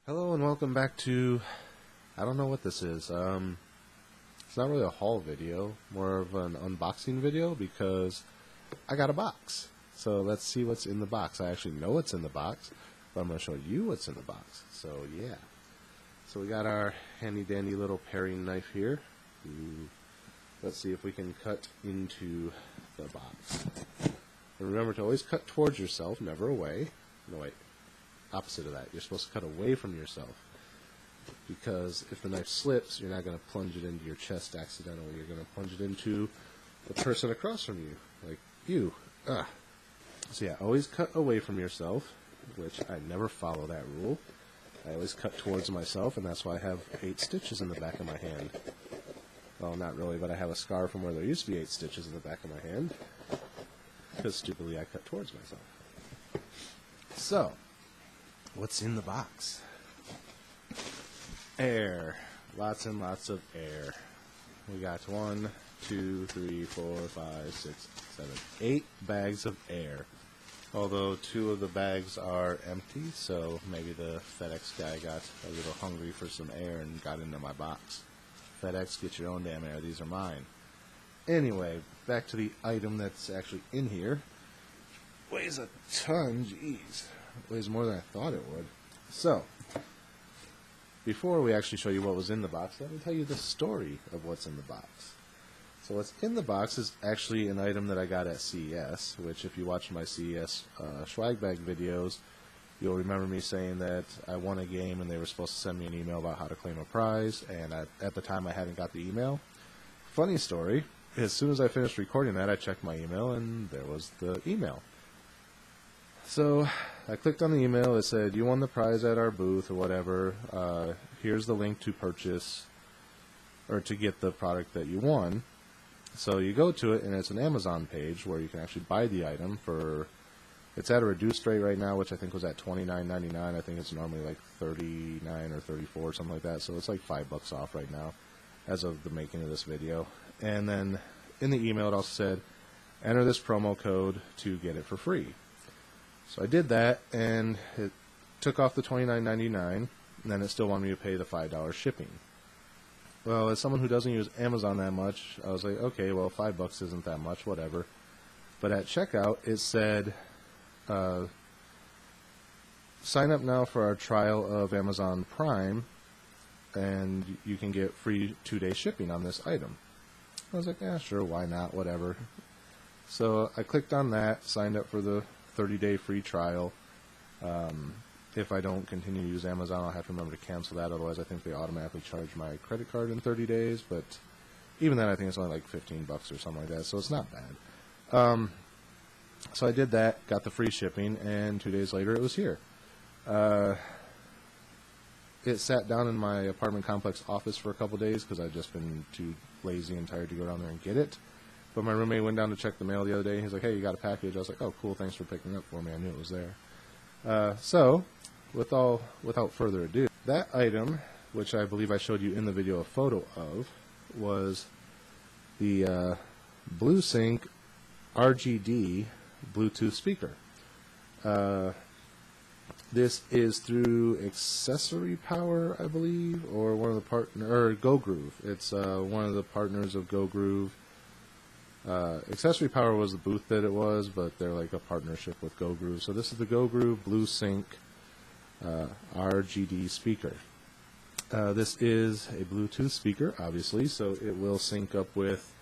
Hello and welcome back to, I don't know what this is. It's not really a haul video, more of an unboxing video because I got a box. So let's see what's in the box. I actually know what's in the box, but I'm going to show you what's in the box. So yeah. So we got our handy dandy little paring knife here. Let's see if we can cut into the box. And remember to always cut towards yourself, never away. No, wait. Opposite of that. You're supposed to cut away from yourself, because if the knife slips, you're not going to plunge it into your chest accidentally. You're going to plunge it into the person across from you, like you. So yeah, always cut away from yourself, which I never follow that rule. I always cut towards myself, and that's why I have 8 stitches in the back of my hand. Well, not really, but I have a scar from where there used to be 8 stitches in the back of my hand, because stupidly I cut towards myself. So, what's in the box? Air. Lots and lots of air. We got 1, 2, 3, 4, 5, 6, 7, 8 bags of air. Although 2 of the bags are empty, so maybe the FedEx guy got a little hungry for some air and got into my box. FedEx, get your own damn air. These are mine. Anyway, back to the item that's actually in here. Weighs a ton, jeez. Weighs more than I thought it would. So, before we actually show you what was in the box, let me tell you the story of what's in the box. So what's in the box is actually an item that I got at CES, which if you watch my CES swag bag videos, you'll remember me saying that I won a game and they were supposed to send me an email about how to claim a prize, and at the time I hadn't got the email. Funny story, as soon as I finished recording that, I checked my email and there was the email. So I clicked on the email. It said, you won the prize at our booth or whatever. Here's the link to purchase or to get the product that you won. So you go to it, and it's an Amazon page where you can actually buy the item for, it's at a reduced rate right now, which I think was at $29.99. I think it's normally like $39 or $34 or something like that. So it's like $5 off right now as of the making of this video. And then in the email it also said, enter this promo code to get it for free. So I did that, and it took off the $29.99, and then it still wanted me to pay the $5 shipping. Well, as someone who doesn't use Amazon that much, I was like, okay, well, $5 isn't that much, whatever. But at checkout, it said, sign up now for our trial of Amazon Prime, and you can get free 2-day shipping on this item. I was like, yeah, sure, why not, whatever. So I clicked on that, signed up for the 30-day free trial. If I don't continue to use Amazon, I'll have to remember to cancel that. Otherwise, I think they automatically charge my credit card in 30 days. But even then, I think it's only like $15 or something like that. So it's not bad. So I did that, got the free shipping, and 2 days later, it was here. It sat down in my apartment complex office for a couple days because I've just been too lazy and tired to go down there and get it. But my roommate went down to check the mail the other day. He's like, hey, you got a package? I was like, oh, cool, thanks for picking it up for me. I knew it was there. So, without further ado, that item, which I believe I showed you in the video a photo of, was the BlueSYNC RGD Bluetooth speaker. This is through Accessory Power, I believe, or one of the or GoGroove. It's one of the partners of GoGroove. Accessory Power was the booth that it was, but they're like a partnership with GoGroove. So this is the GoGroove BlueSYNC RGD speaker. This is a Bluetooth speaker, obviously, so it will sync up with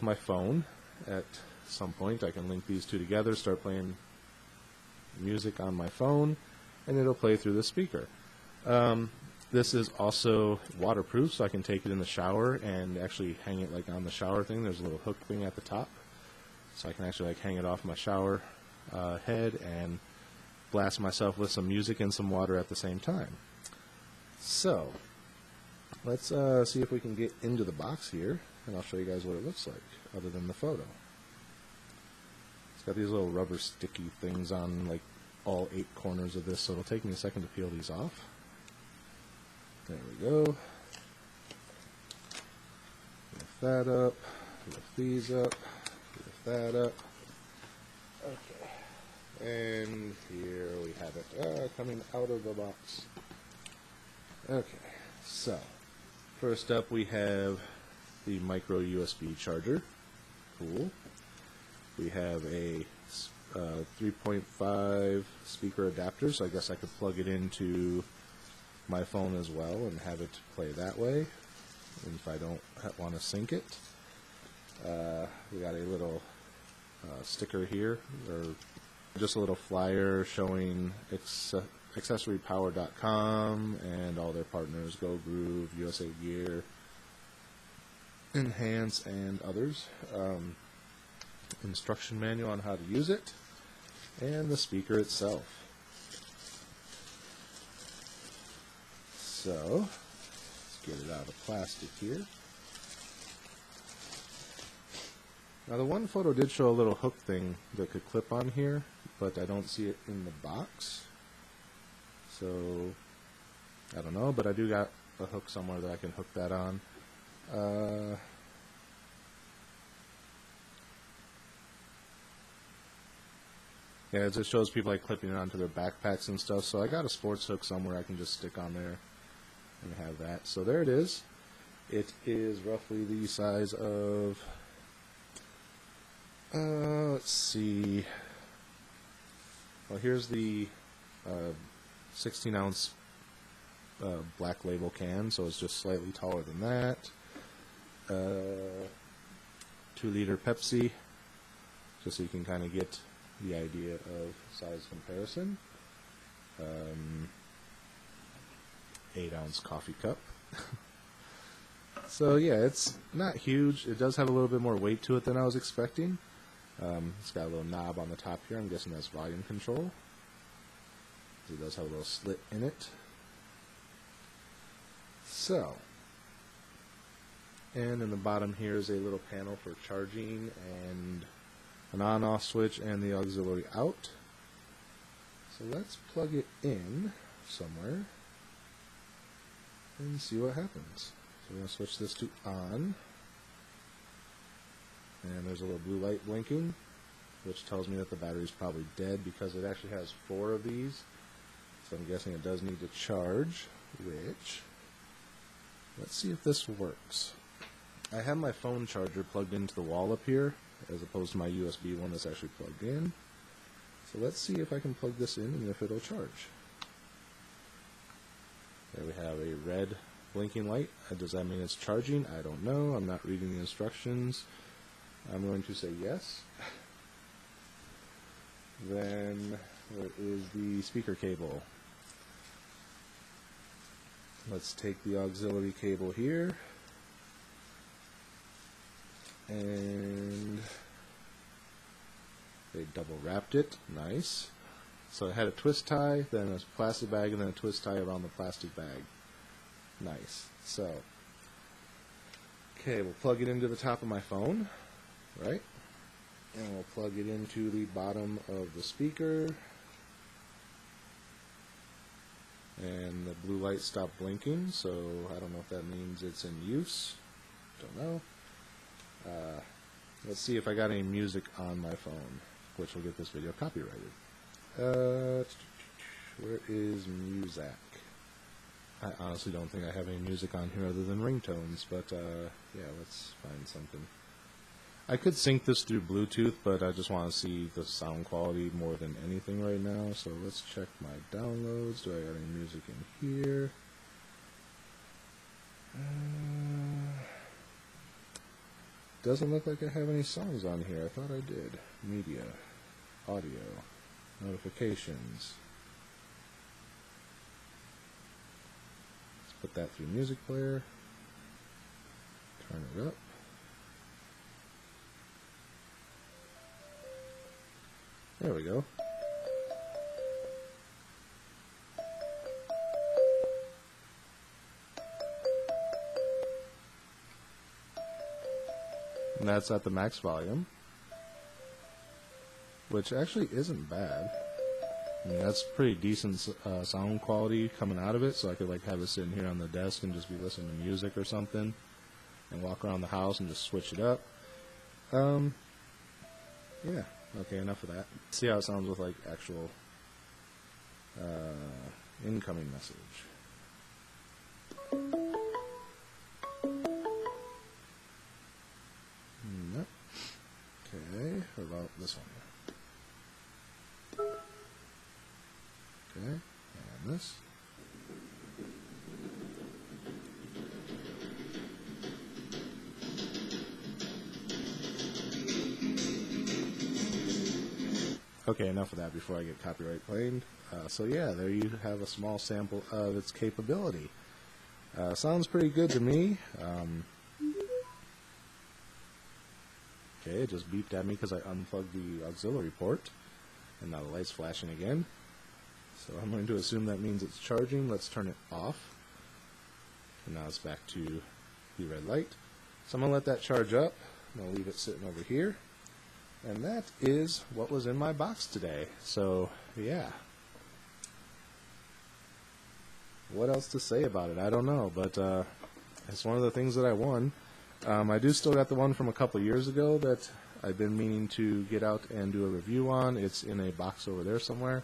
my phone at some point. I can link these two together, start playing music on my phone, and it'll play through the speaker. This is also waterproof, so I can take it in the shower and actually hang it like on the shower thing. There's a little hook thing at the top, so I can actually like hang it off my shower head and blast myself with some music and some water at the same time. So let's see if we can get into the box here, and I'll show you guys what it looks like other than the photo. It's got these little rubber sticky things on like all 8 corners of this, so it'll take me a second to peel these off. There we go. Lift that up. Lift these up. Lift that up. Okay. And here we have it coming out of the box. Okay, so first up we have the micro USB charger. Cool. We have a 3.5 speaker adapter, so I guess I could plug it into my phone as well and have it play that way. And if I don't want to sync it, we got a little sticker here, or just a little flyer showing accessorypower.com and all their partners, GoGroove, USA Gear, Enhance, and others. Instruction manual on how to use it, and the speaker itself. So, let's get it out of plastic here. Now the one photo did show a little hook thing that could clip on here, but I don't see it in the box. So, I don't know, but I do got a hook somewhere that I can hook that on. Yeah, it just shows people like clipping it onto their backpacks and stuff, so I got a sports hook somewhere I can just stick on there and have that. So there it is. It is roughly the size of, let's see, well, here's the 16-ounce black label can, so it's just slightly taller than that. 2-liter Pepsi, just so you can kind of get the idea of size comparison. 8-ounce coffee cup. So yeah, it's not huge. It does have a little bit more weight to it than I was expecting. It's got a little knob on the top here. I'm guessing that's volume control. It does have a little slit in it. So, and in the bottom here is a little panel for charging and an on-off switch and the auxiliary out. So let's plug it in somewhere and see what happens. So we're going to switch this to on, and there's a little blue light blinking, which tells me that the battery's probably dead because it actually has 4 of these. So I'm guessing it does need to charge, which, let's see if this works. I have my phone charger plugged into the wall up here, as opposed to my USB one that's actually plugged in. So let's see if I can plug this in and if it'll charge. There we have a red blinking light. Does that mean it's charging? I don't know. I'm not reading the instructions. I'm going to say yes. Then where is the speaker cable? Let's take the auxiliary cable here. And they double wrapped it. Nice. So it had a twist tie, then a plastic bag, and then a twist tie around the plastic bag. Nice. So, okay, we'll plug it into the top of my phone, right? And we'll plug it into the bottom of the speaker. And the blue light stopped blinking, so I don't know if that means it's in use. Don't know. Let's see if I got any music on my phone, which will get this video copyrighted. Where is music? I honestly don't think I have any music on here other than ringtones, but yeah, let's find something. I could sync this through Bluetooth, but I just want to see the sound quality more than anything right now, so let's check my downloads. Do I got any music in here? Doesn't look like I have any songs on here. I thought I did. Media, audio, notifications. Let's put that through music player. Turn it up. There we go. And that's at the max volume, which actually isn't bad. I mean, that's pretty decent sound quality coming out of it, so I could like have it sitting here on the desk and just be listening to music or something, and walk around the house and just switch it up. Yeah, Okay, enough of that. See how it sounds with like actual incoming message. Nope. Okay, what about this one? Okay, and this. Okay, enough of that before I get copyright claimed. So yeah, there you have a small sample of its capability. Sounds pretty good to me. Okay, it just beeped at me because I unplugged the auxiliary port, and now the light's flashing again. So I'm going to assume that means it's charging. Let's turn it off. And now it's back to the red light. So I'm going to let that charge up. I'm going to leave it sitting over here. And that is what was in my box today. So, yeah. What else to say about it? I don't know, but it's one of the things that I won. I do still got the one from a couple years ago that I've been meaning to get out and do a review on. It's in a box over there somewhere,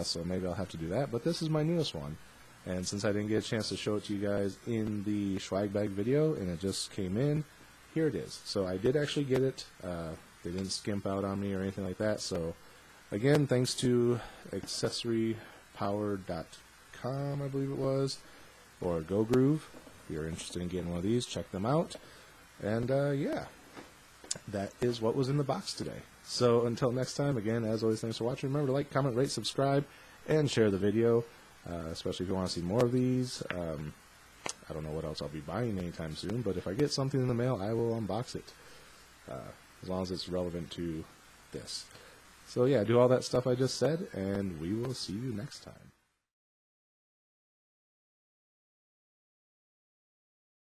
so maybe I'll have to do that. But this is my newest one. And since I didn't get a chance to show it to you guys in the swag bag video, and it just came in, here it is. So I did actually get it. They didn't skimp out on me or anything like that. So again, thanks to accessorypower.com, I believe it was, or GoGroove. If you're interested in getting one of these, check them out. And yeah, that is what was in the box today. So until next time, again, as always, thanks for watching. Remember to like, comment, rate, subscribe, and share the video, especially if you want to see more of these. I don't know what else I'll be buying anytime soon, but if I get something in the mail, I will unbox it. As long as it's relevant to this. So yeah, do all that stuff I just said, and we will see you next time.